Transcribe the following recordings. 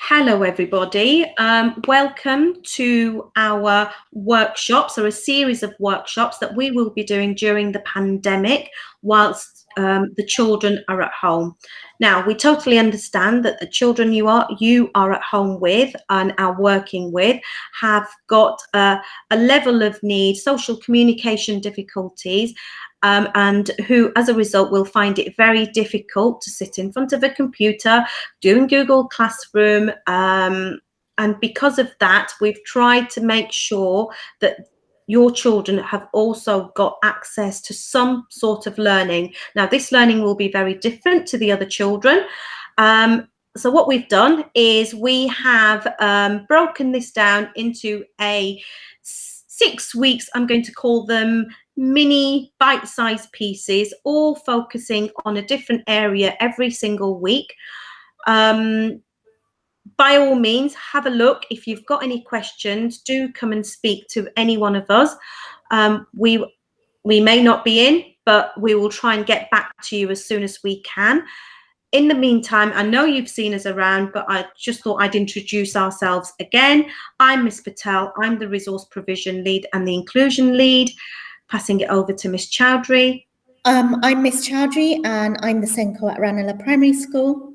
Hello everybody, welcome to our workshops, or a series of workshops that we will be doing during the pandemic whilst the children are at home. Now, we totally understand that the children you are at home with and are working with have got a level of need, social communication difficulties, and who as a result will find it very difficult to sit in front of a computer doing Google Classroom, and because of that we've tried to make sure that your children have also got access to some sort of learning. Now, this learning will be very different to the other children. So what we've done is we have broken this down into 6 weeks, I'm going to call them mini bite-sized pieces, all focusing on a different area every single week. By all means, have a look. If you've got any questions, do come and speak to any one of us. We may not be in, but we will try and get back to you as soon as we can. In the meantime, I know you've seen us around, but I just thought I'd introduce ourselves again. I'm Miss Patel. I'm the Resource Provision Lead and the Inclusion Lead. Passing it over to Miss Chowdhury. I'm Miss Chowdhury and I'm the Senko at Ranelagh Primary School.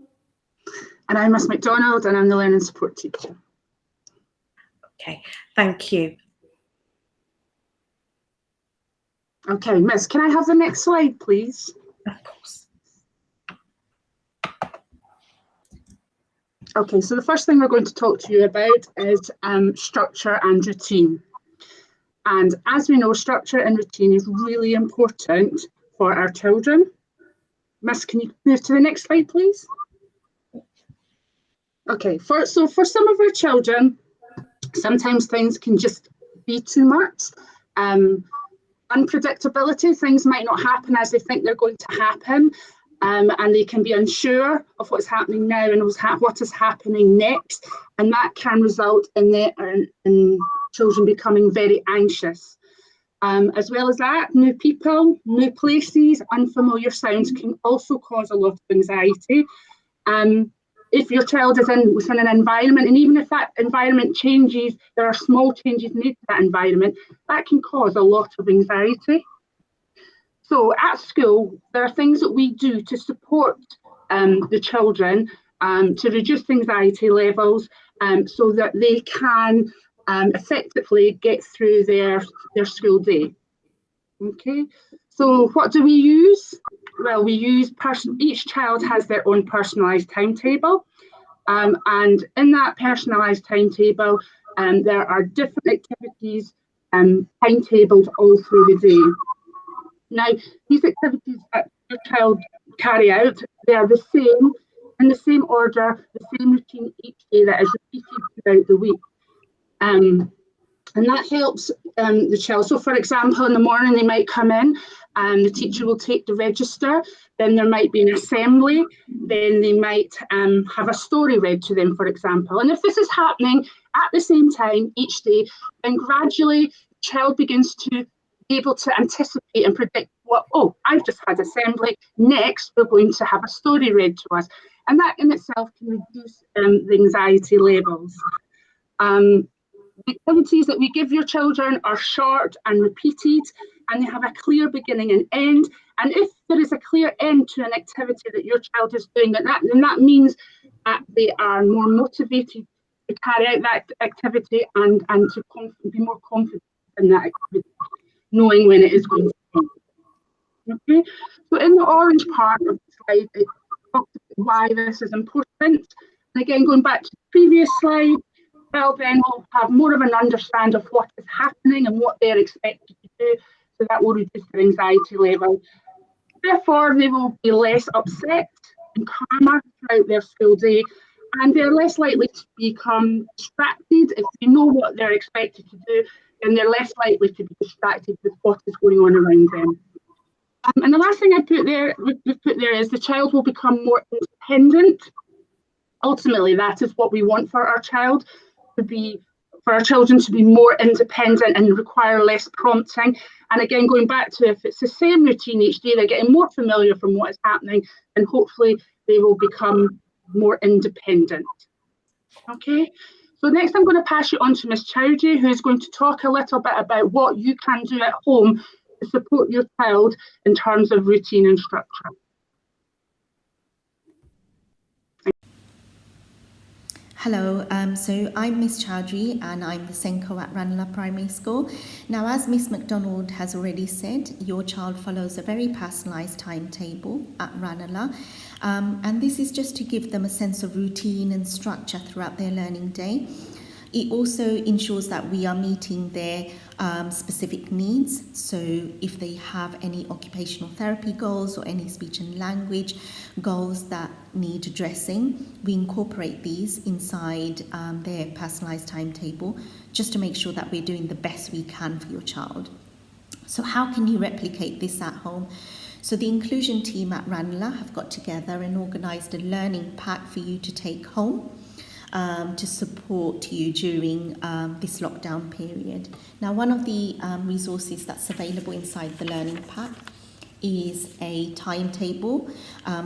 And I'm Miss MacDonald and I'm the Learning Support Teacher. Okay, thank you. Okay, Miss, can I have the next slide, please? Of course. Okay, so the first thing we're going to talk to you about is structure and routine. And as we know, structure and routine is really important for our children. Miss, can you move to the next slide, please? Okay, so for some of our children, sometimes things can just be too much. Unpredictability, things might not happen as they think they're going to happen. And they can be unsure of what's happening now and what is happening next, and that can result in children becoming very anxious. As well as that, new people, new places, unfamiliar sounds can also cause a lot of anxiety. If your child is within an environment, and even if that environment changes, there are small changes made to that environment, that can cause a lot of anxiety. So at school, there are things that we do to support the children to reduce anxiety levels so that they can effectively get through their school day. Okay, so what do we use? Well, we use each child has their own personalised timetable, and in that personalised timetable, there are different activities timetabled all through the day. Now, these activities that your child carry out, they are the same, in the same order, the same routine each day that is repeated throughout the week. And that helps the child. So, for example, in the morning they might come in and the teacher will take the register, then there might be an assembly, then they might have a story read to them, for example. And if this is happening at the same time each day, then gradually the child begins to be able to anticipate and predict I've just had assembly, next we're going to have a story read to us. And that in itself can reduce the anxiety levels. The activities that we give your children are short and repeated, and they have a clear beginning and end. And if there is a clear end to an activity that your child is doing, then that means that they are more motivated to carry out that activity and to be more confident in that activity, knowing when it is going to be. Okay, so in the orange part of the slide, it talks about why this is important. And again, going back to the previous slide, well, then we'll have more of an understanding of what is happening and what they're expected to do, so that will reduce their anxiety level. Therefore, they will be less upset and calmer throughout their school day, and they're less likely to become distracted. If they know what they're expected to do, then they're less likely to be distracted with what is going on around them. And the last thing we've put there is the child will become more independent. Ultimately, that is what we want for our child for our children to be more independent and require less prompting. And again, going back to if it's the same routine each day, they're getting more familiar from what is happening, and hopefully they will become more independent. Okay, so next I'm going to pass you on to Miss Chowdhury, who's going to talk a little bit about what you can do at home to support your child in terms of routine and structure. Hello, so I'm Miss Chowdhury and I'm the Senko at Ranelagh Primary School. Now, as Miss McDonald has already said, your child follows a very personalised timetable at Ranelagh, and this is just to give them a sense of routine and structure throughout their learning day. It also ensures that we are meeting their specific needs. So if they have any occupational therapy goals or any speech and language goals that need addressing, we incorporate these inside their personalised timetable just to make sure that we're doing the best we can for your child. So how can you replicate this at home? So the inclusion team at Ranelagh have got together and organised a learning pack for you to take home to support you during this lockdown period. Now, one of the resources that's available inside the learning pack is a timetable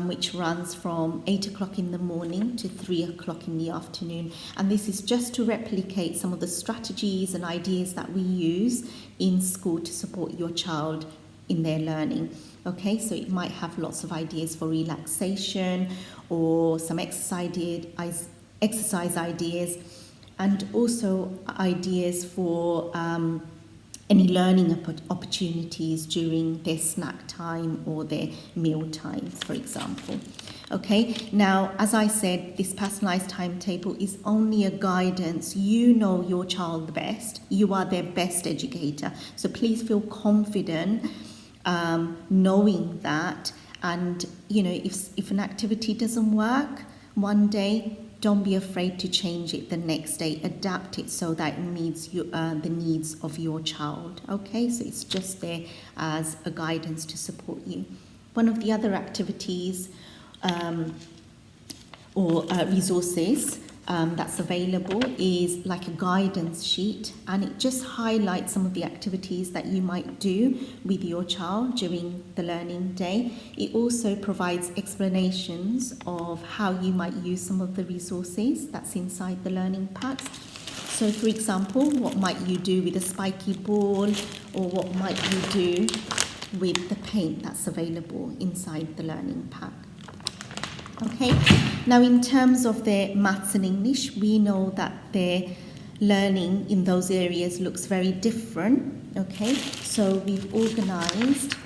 which runs from 8 o'clock in the morning to 3 o'clock in the afternoon, and this is just to replicate some of the strategies and ideas that we use in school to support your child in their learning. Okay, so it might have lots of ideas for relaxation or some exercise ideas, and also ideas for any learning opportunities during their snack time or their meal times, for example. Okay, now, as I said, this personalised timetable is only a guidance. You know your child the best. You are their best educator. So please feel confident knowing that. And, you know, if an activity doesn't work one day, don't be afraid to change it the next day. Adapt it so that it meets the needs of your child. Okay, so it's just there as a guidance to support you. One of the other activities or resources that's available is like a guidance sheet, and it just highlights some of the activities that you might do with your child during the learning day. It also provides explanations of how you might use some of the resources that's inside the learning packs. So, for example, what might you do with a spiky ball, or what might you do with the paint that's available inside the learning pack. Okay, now in terms of their maths and English, we know that their learning in those areas looks very different. Okay, so we've organised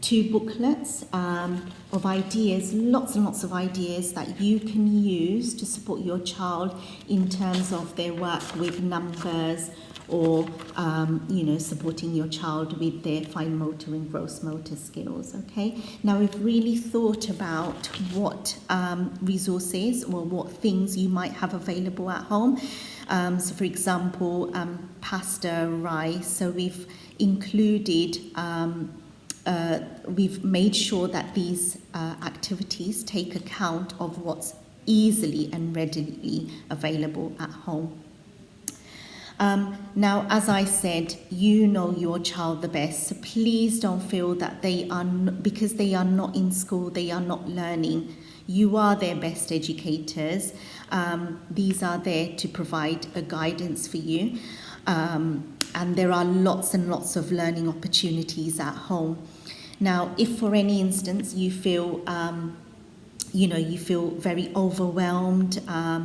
2 booklets of ideas, lots and lots of ideas that you can use to support your child in terms of their work with numbers, or supporting your child with their fine motor and gross motor skills. Okay, now we've really thought about what resources or what things you might have available at home. So for example, pasta, rice. So we've included we've made sure that these activities take account of what's easily and readily available at home. Now, as I said, you know your child the best, so please don't feel that because they are not in school, they are not learning. You are their best educators. These are there to provide a guidance for you. And there are lots and lots of learning opportunities at home. Now, if for any instance you feel you feel very overwhelmed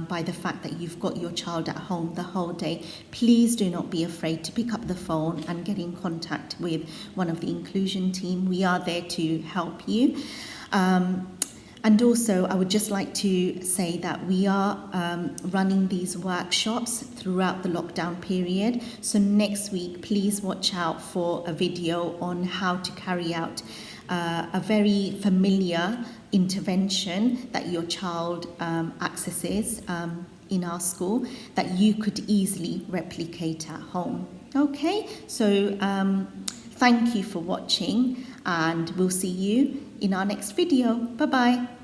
by the fact that you've got your child at home the whole day, please do not be afraid to pick up the phone and get in contact with one of the inclusion team. We are there to help you. And also, I would just like to say that we are running these workshops throughout the lockdown period. So next week, please watch out for a video on how to carry out a very familiar intervention that your child accesses in our school that you could easily replicate at home. Okay, so thank you for watching, and we'll see you in our next video. Bye-bye.